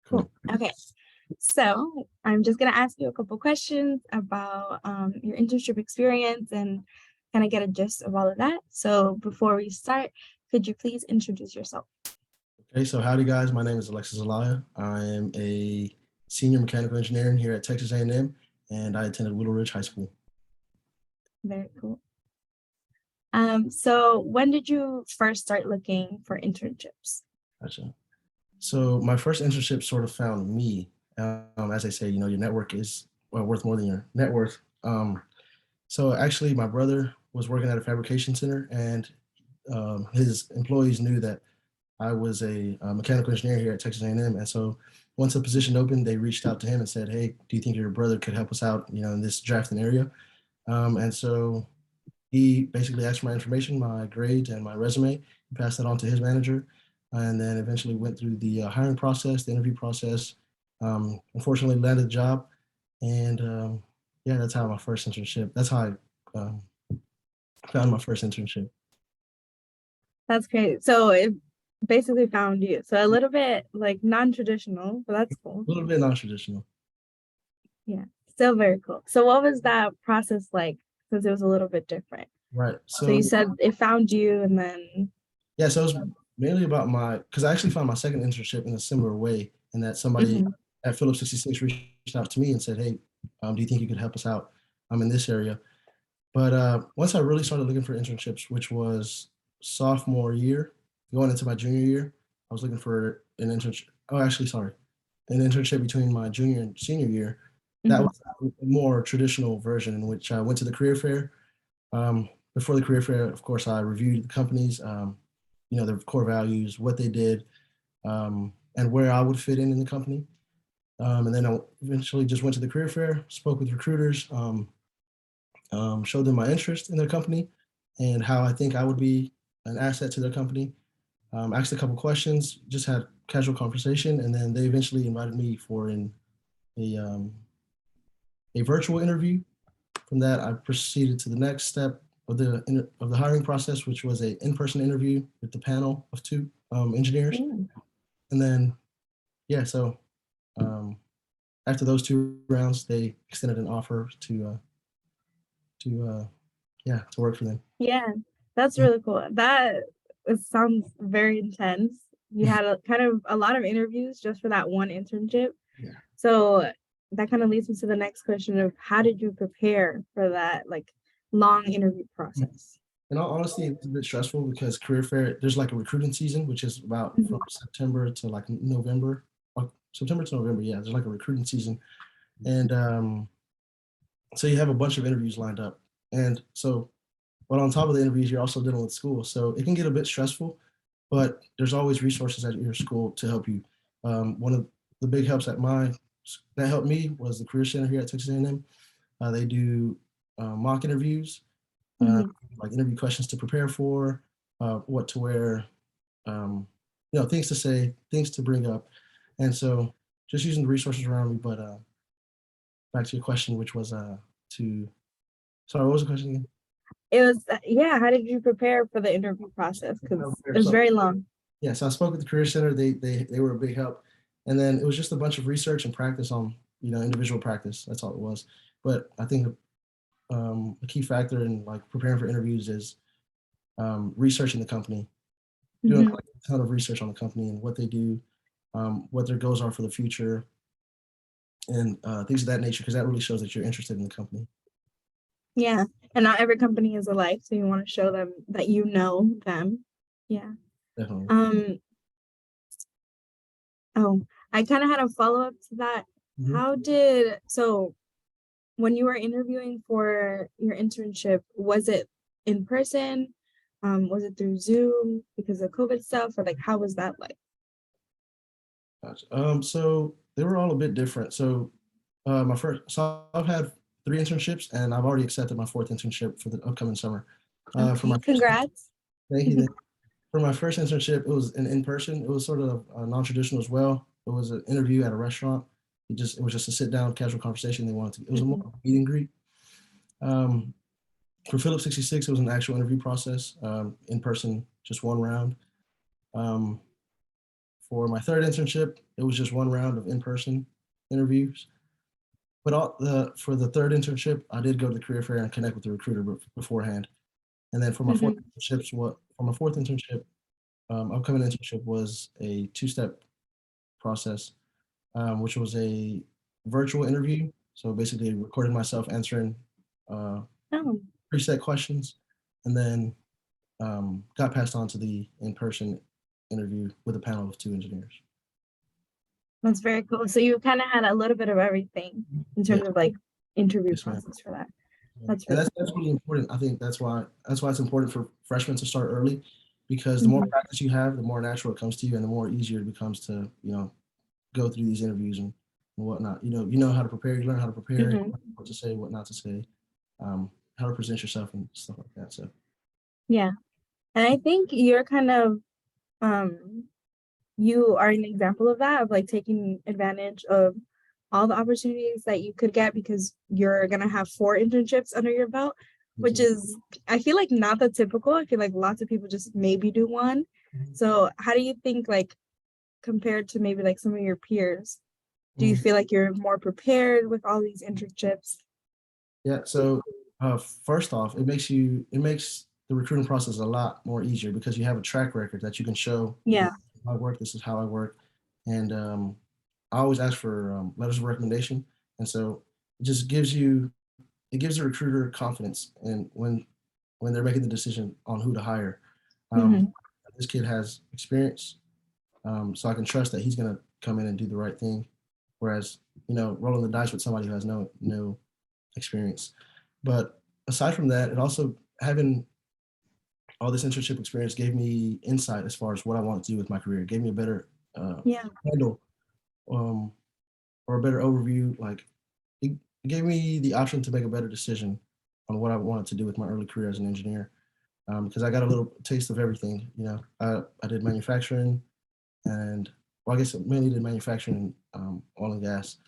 Cool. Okay. So I'm just going to ask you a couple questions about your internship experience and kind of get a gist of all of that. So before we start, could you please introduce yourself? Okay, so howdy guys, my name is Alexis Z. I am a senior mechanical engineer here at Texas A&M, and I attended Little Ridge High School. Very cool. So when did you first start looking for internships? Gotcha. So my first internship sort of found me. As they say, your network is worth more than your net worth. So actually, my brother was working at a fabrication center, and his employees knew that I was a mechanical engineer here at Texas A&M, and so once the position opened, they reached out to him and said, "Hey, do you think your brother could help us out, in this drafting area?" And so he basically asked for my information, my grades, and my resume. He passed that on to his manager, and then eventually went through the hiring process, the interview process. Unfortunately, landed the job, and yeah, that's how my first internship. That's how I found my first internship. That's great. So it basically found you. So a little bit like non-traditional, but that's cool. A little bit non-traditional. Yeah, still very cool. So what was that process like? Because it was a little bit different. Right. So So you said it found you and then. yeah, so it was mainly about because I actually found my second internship in a similar way, in that somebody Mhm. at Phillips 66 reached out to me and said, "Hey, do you think you could help us out? I'm in this area." But once I really started looking for internships, which was sophomore year, going into my junior year, I was looking for an internship. Oh, actually, sorry, an internship between my junior and senior year. That Mhm. was a more traditional version in which I went to the career fair. Before the career fair, of course, I reviewed the companies, their core values, what they did, and where I would fit in the company. And then I eventually just went to the career fair, spoke with recruiters, showed them my interest in their company and how I think I would be an asset to their company. Asked a couple questions, just had casual conversation, and then they eventually invited me for a, um, a virtual interview. From that, I proceeded to the next step of the hiring process, which was a in-person interview with the panel of two engineers. Mm. And then, yeah, so um, after those two rounds, they extended an offer to work for them. Yeah, that's really cool. Sounds very intense. You had a kind of a lot of interviews just for that one internship. Yeah. So that kind of leads me to the next question of how did you prepare for that like long interview process? In all honesty, it's a bit stressful because career fair, there's like a recruiting season, which is about from Mhm. September to like November. September to November, yeah, there's like a recruiting season. And so you have a bunch of interviews lined up. And so, but on top of the interviews, you're also dealing with school. So it can get a bit stressful, but there's always resources at your school to help you. One of the big helps that helped me was the Career Center here at Texas A&M. They do mock interviews, uh, Mhm. like interview questions to prepare for, what to wear, um, things to say, things to bring up. And so just using the resources around me. But back to your question, which was sorry, what was the question again? It was yeah, how did you prepare for the interview process? Because it was So very long. yeah, so I spoke with the Career Center. They were a big help, and then it was just a bunch of research and practice on individual practice. That's all it was. But I think a key factor in like preparing for interviews is researching the company, doing Mhm. like a ton of research on the company and what they do, what their goals are for the future, and things of that nature, because that really shows that you're interested in the company. Yeah, and not every company is alike, so you want to show them that you know them. Yeah. Definitely. Um, oh, I kind of had a follow-up to that. Mhm. So when you were interviewing for your internship, was it in person? Was it through Zoom because of COVID stuff, or like how was that like? Gotcha. So they were all a bit different. So I've had three internships, and I've already accepted my fourth internship for the upcoming summer. For Okay, my congrats. thank you. For my first internship, it was an in person. It was sort of non-traditional as well. It was an interview at a restaurant. It was just a sit down, casual conversation. It was a more Mhm. meet and greet. Um, for Phillips 66, it was an actual interview process, in person, just one round. Um, for my third internship, it was just one round of in-person interviews. But for the third internship, I did go to the career fair and connect with the recruiter beforehand. And then for my fourth internship, upcoming internship was a two-step process, which was a virtual interview. So basically recording myself answering Oh, preset questions, and then got passed on to the in-person interview with a panel of 2 engineers. that's very cool. So you kind of had a little bit of everything in Yeah, terms of like interview yes, ma'am. process for that. Yeah. That's And really that's cool. really important. I think that's why it's important for freshmen to start early, because the more Mhm. practice you have, the more natural it comes to you, and the more easier it becomes to go through these interviews and whatnot. You know how to prepare. You learn how to prepare, Mhm. what to say, what not to say, how to present yourself and stuff like that. So Yeah. And I think you're kind of um you are an example of that, of like taking advantage of all the opportunities that you could get because you're gonna have 4 internships under your belt, yes, which ma'am. is I feel like not that typical. I feel like lots of people just maybe do one. So how do you think like compared to maybe like some of your peers, do you Mhm. feel like you're more prepared with all these internships? Yeah. So first off, it makes the recruiting process a lot more easier because you have a track record that you can show. Yeah. I work. This is how I work, and I always ask for letters of recommendation, and so it just gives the recruiter confidence, and when they're making the decision on who to hire, um, Hmm. this kid has experience, so I can trust that he's going to come in and do the right thing. Whereas rolling the dice with somebody who has no experience. But aside from that, it also having all this internship experience gave me insight as far as what I want to do with my career. It gave me a better Yeah. handle, um, or a better overview. Like it gave me the option to make a better decision on what I wanted to do with my early career as an engineer. Because I got a little taste of everything. I did manufacturing, and well, I guess I mainly did manufacturing, oil and gas.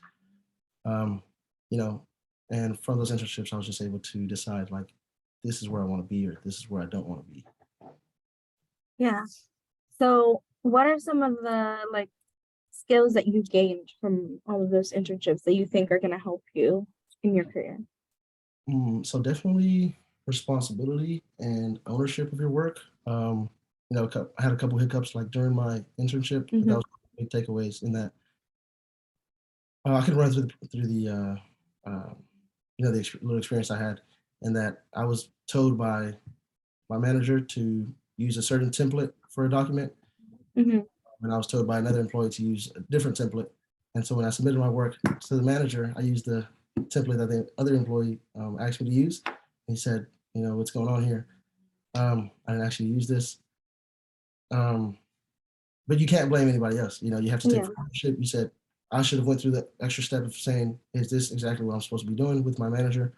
Um, you know, and from those internships, I was just able to decide like, this is where I want to be, or this is where I don't want to be. Yeah. So what are some of the like skills that you gained from all of those internships that you think are going to help you in your career? So definitely responsibility and ownership of your work. I had a couple hiccups like during my internship, but that Hmm. was big takeaways in that I could run through the little experience I had, and that I was told by my manager to use a certain template for a document, Hmm. and I was told by another employee to use a different template. And so when I submitted my work to the manager, I used the template that the other employee asked me to use. He said, what's going on here? I didn't actually use this. Um, but you can't blame anybody else. You have to take Yeah. ownership. You said I should have went through the extra step of saying, is this exactly what I'm supposed to be doing with my manager?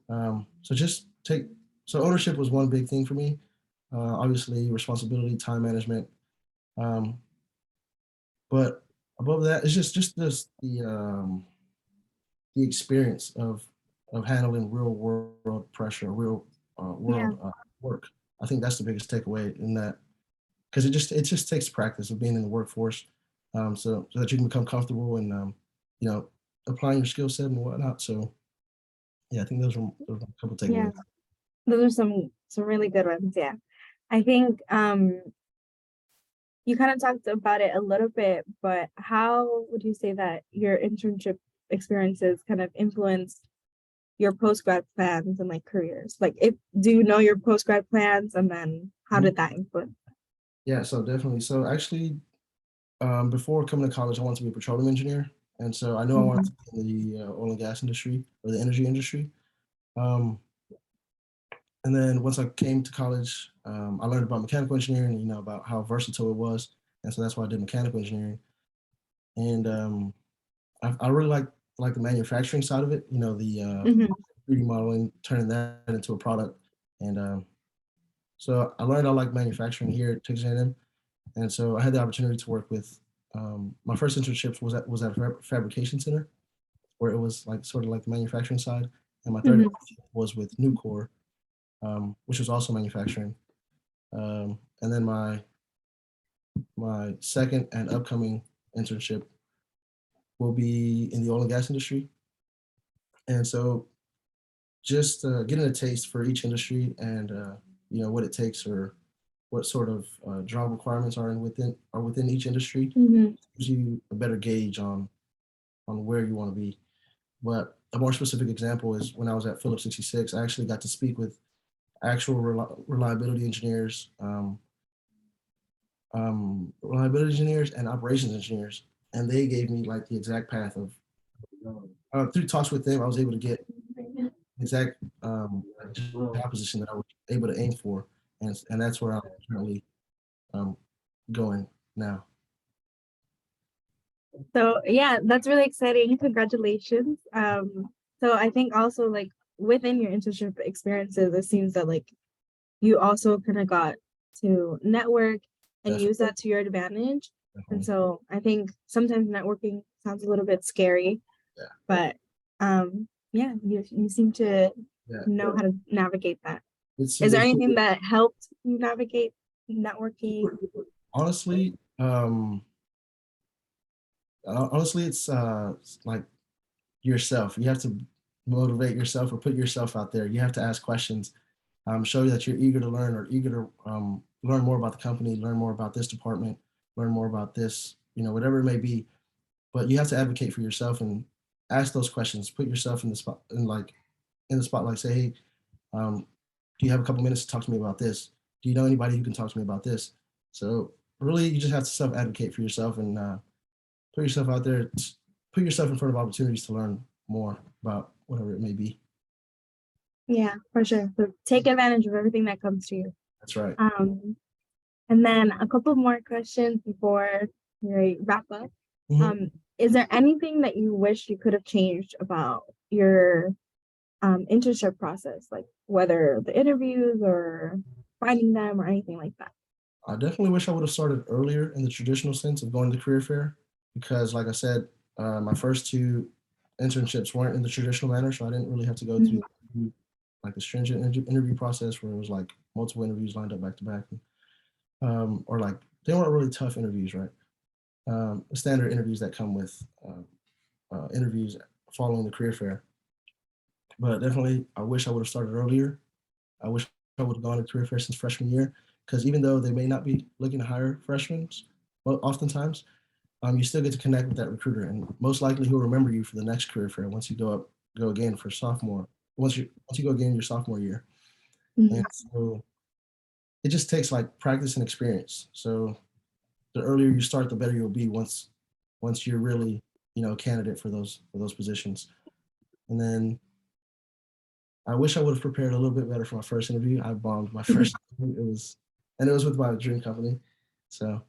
So just take, so ownership was one big thing for me. Obviously responsibility, time management. Um, but above that, it's just this the experience of handling real world pressure, real Yeah. world work. I think that's the biggest takeaway in that, because it just takes practice of being in the workforce, so that you can become comfortable and you know applying your skill set and whatnot. So yeah, I think those are a couple Yeah. takeaways. Those are some really good ones. Yeah. I think you kind of talked about it a little bit, but how would you say that your internship experiences kind of influenced your post grad plans and like careers? Like if do you know your post grad plans and then how Mhm. did that influence? Yeah, so definitely. So actually, before coming to college, I wanted to be a petroleum engineer, and so I knew I wanted Mhm. to be in the oil and gas industry or the energy industry. Um, and then once I came to college, I learned about mechanical engineering, about how versatile it was, and so that's why I did mechanical engineering. And I really like the manufacturing side of it, the 3D modeling, turning that into a product. And so I learned I like manufacturing here at Texas A&M, and so I had the opportunity to work with. My first internships was at a fabrication center where it was like sort of like the manufacturing side, and my third Mhm. internship was with Nucor, which was also manufacturing. And then my my second and upcoming internship will be in the oil and gas industry. And so just getting a taste for each industry and what it takes or what sort of job requirements are within each industry Mhm. gives you a better gauge on where you want to be. But a more specific example is when I was at Phillips 66, I actually got to speak with actual reliability engineers, and operations engineers, and they gave me like the exact path of through talks with them. I was able to get exact job position that I was able to aim for, and that's where I'm currently um, going now. So yeah, that's really exciting. Congratulations. So I think also like within your internship experiences, it seems that like you also kind of got to network and use Definitely, that to your advantage. And definitely. so I think sometimes networking sounds a little bit scary, Yeah, but yeah, you seem to yeah. know how to navigate that. It's Is there it's anything that helped you navigate networking? honestly, it's like yourself. You have to motivate yourself or put yourself out there. You have to ask questions, show that you're eager to learn or eager to learn more about the company, learn more about this department, learn more about this, whatever it may be. But you have to advocate for yourself and ask those questions. Put yourself in the spot, in the spotlight. Say, hey, do you have a couple minutes to talk to me about this? Do you know anybody who can talk to me about this? So really, you just have to self advocate for yourself and put yourself out there. Put yourself in front of opportunities to learn more about whatever it may be. Yeah, for sure. So take advantage of everything that comes to you. That's right. Um, and then a couple more questions before we wrap up. Mhm. Um, is there anything that you wish you could have changed about your internship process, like whether the interviews or finding them or anything like that? I definitely wish I would have started earlier in the traditional sense of going to career fair because, like I said, my first two internships weren't in the traditional manner, so I didn't really have to go Mhm. through like the stringent interview process where it was like multiple interviews lined up back to back, or like they weren't really tough interviews, right? Standard interviews that come with interviews following the career fair. But definitely, I wish I would have started earlier. I wish I would have gone to career fair since freshman year because even though they may not be looking to hire freshmen, well, oftentimes you still get to connect with that recruiter, and most likely he'll remember you for the next career fair once you go again for sophomore. Once you go again your sophomore year, and Mhm. so it just takes like practice and experience. So the earlier you start, the better you'll be once you're really a candidate for those positions. And then I wish I would have prepared a little bit better for my first interview. I bombed my first interview. It was with my dream company. So,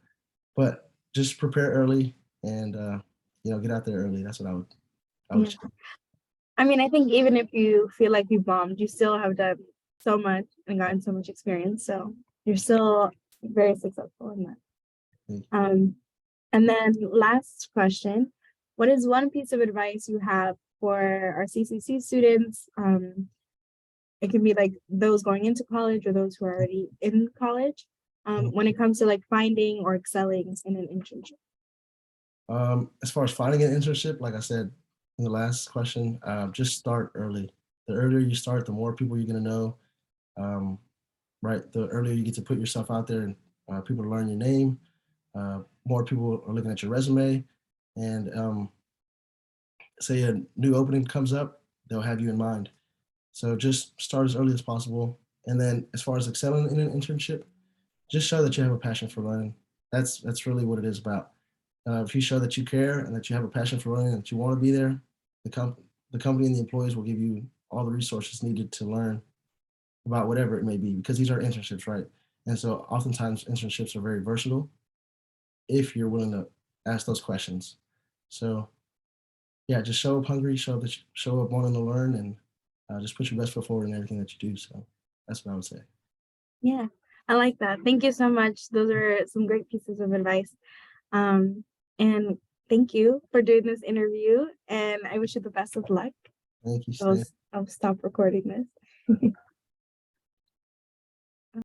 but just prepare early and get out there early. That's what I would Yeah. I mean, I think even if you feel like you bombed, you still have done so much and gotten so much experience. So you're still very successful in that. say. Um, and then last question, what is one piece of advice you have for our CCC students? It can be like those going into college or those who are already in college, when it comes to like finding or excelling in an internship. As far as finding an internship, like I said in the last question, just start early. The earlier you start, the more people you're gonna know. Um, right, the earlier you get to put yourself out there and people learn your name. More people are looking at your resume, and say a new opening comes up, they'll have you in mind. So just start as early as possible. And then as far as excelling in an internship, just show that you have a passion for learning. That's really what it is about. If you show that you care and that you have a passion for learning and that you want to be there, the company and the employees will give you all the resources needed to learn about whatever it may be because these are internships, right? And so oftentimes internships are very versatile if you're willing to ask those questions. So yeah, just show up hungry, show up wanting to learn, and just put your best foot forward in everything that you do. So that's what I would say. Yeah, I like that. Thank you so much. Those are some great pieces of advice. Um, and thank you for doing this interview. And I wish you the best of luck. Thank you, I'll, Stan. I'll stop recording this.